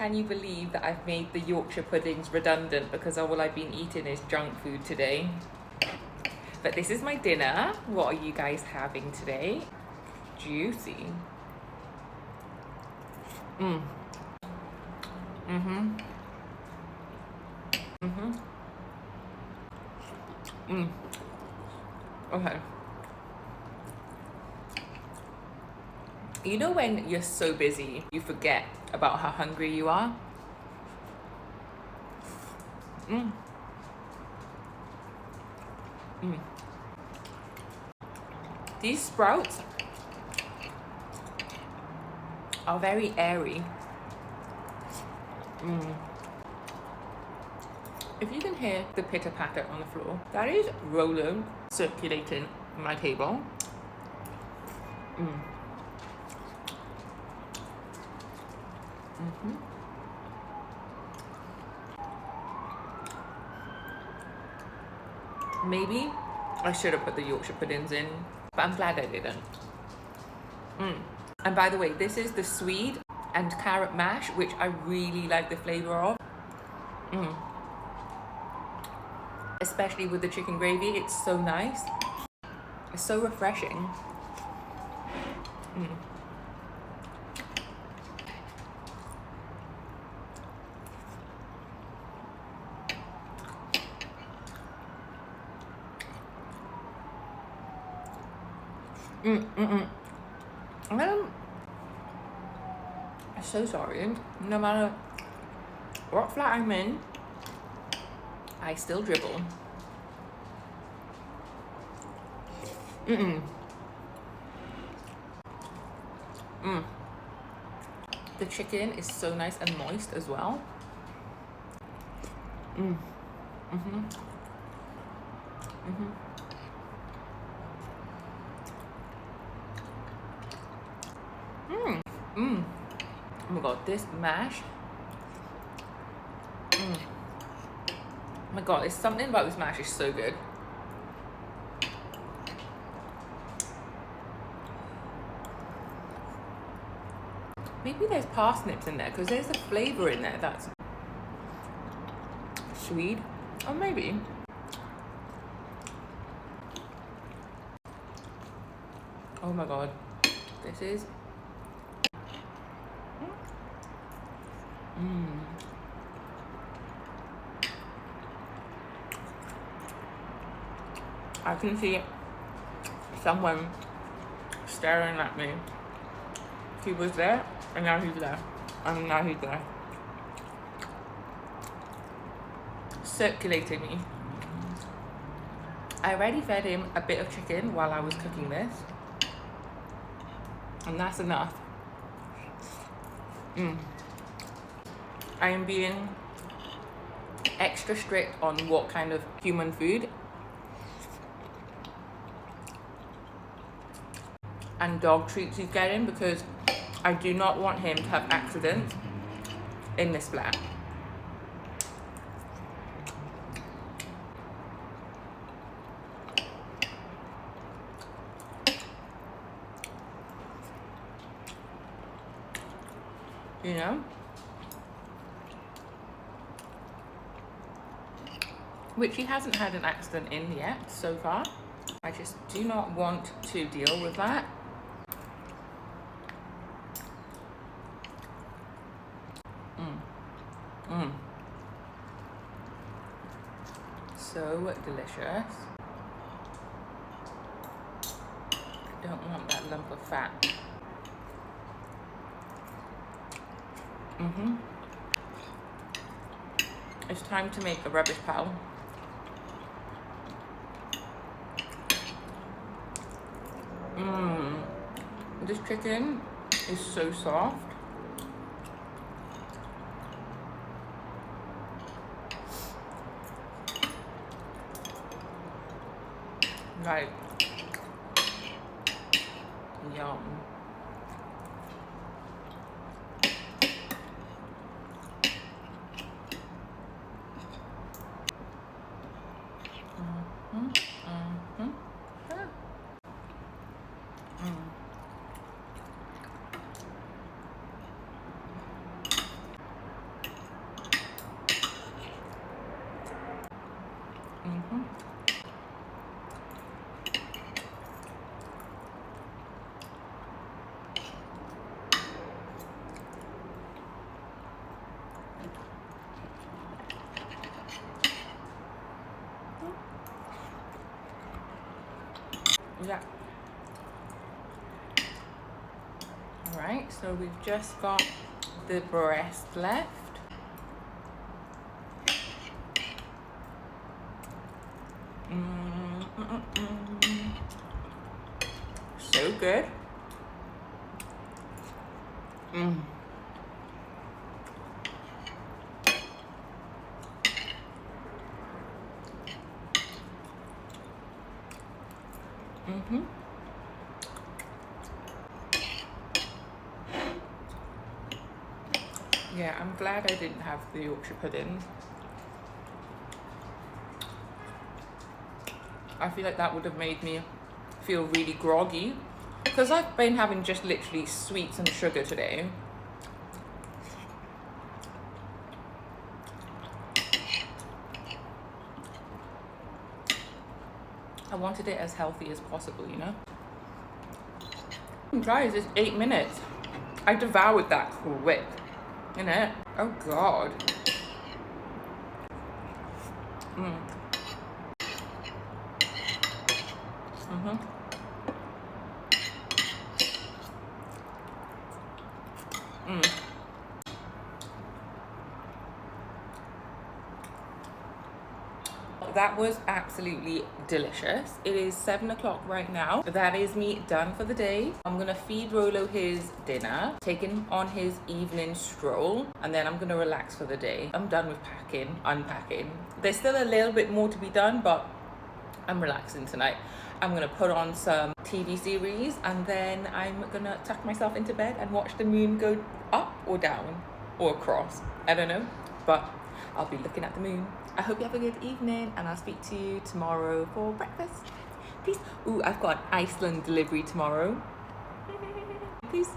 Can you believe that I've made the Yorkshire puddings redundant because all I've been eating is junk food today? But this is my dinner. What are you guys having today? Juicy. Okay. You know when you're so busy, you forget about how hungry you are? These sprouts are very airy. If you can hear the pitter patter on the floor, that is Roland circulating my table. Maybe I should have put the Yorkshire puddings in, but I'm glad I didn't. And by the way, this is the swede and carrot mash, which I really like the flavour of. Especially with the chicken gravy, it's so nice. It's so refreshing. I'm so sorry. No matter what flat I'm in, I still dribble. The chicken is so nice and moist as well. Oh my god, this mash. Oh my god, there's something about this mash is so good. Maybe there's parsnips in there because there's a flavour in there that's sweet. Or maybe. Oh my god, this is. I can see someone staring at me. He was there, and now he's there, and now he's there. Circulating me. I already fed him a bit of chicken while I was cooking this, and that's enough. I am being extra strict on what kind of human food and dog treats he's getting, because I do not want him to have accidents in this flat. You know? Which he hasn't had an accident in yet so far. I just do not want to deal with that. So delicious. I don't want that lump of fat. It's time to make a rubbish pile. This chicken is so soft. Like, yum. Yeah. All right, so we've just got the breast left. So good. Yeah, I'm glad I didn't have the Yorkshire pudding. I feel like that would have made me feel really groggy because I've been having just literally sweets and sugar today. I wanted it as healthy as possible, you know? Guys, it's 8 minutes. I devoured that quick, innit? Oh God. That was absolutely delicious. It is 7 o'clock right now. That is me done for the day. I'm gonna feed Rolo his dinner, take him on his evening stroll, and then I'm gonna relax for the day. I'm done with packing, unpacking. There's still a little bit more to be done, but I'm relaxing tonight. I'm gonna put on some TV series and then I'm gonna tuck myself into bed and watch the moon go up or down or across. I don't know, but I'll be looking at the moon. I hope you have a good evening and I'll speak to you tomorrow for breakfast. Peace. Ooh, I've got an Iceland delivery tomorrow. Peace.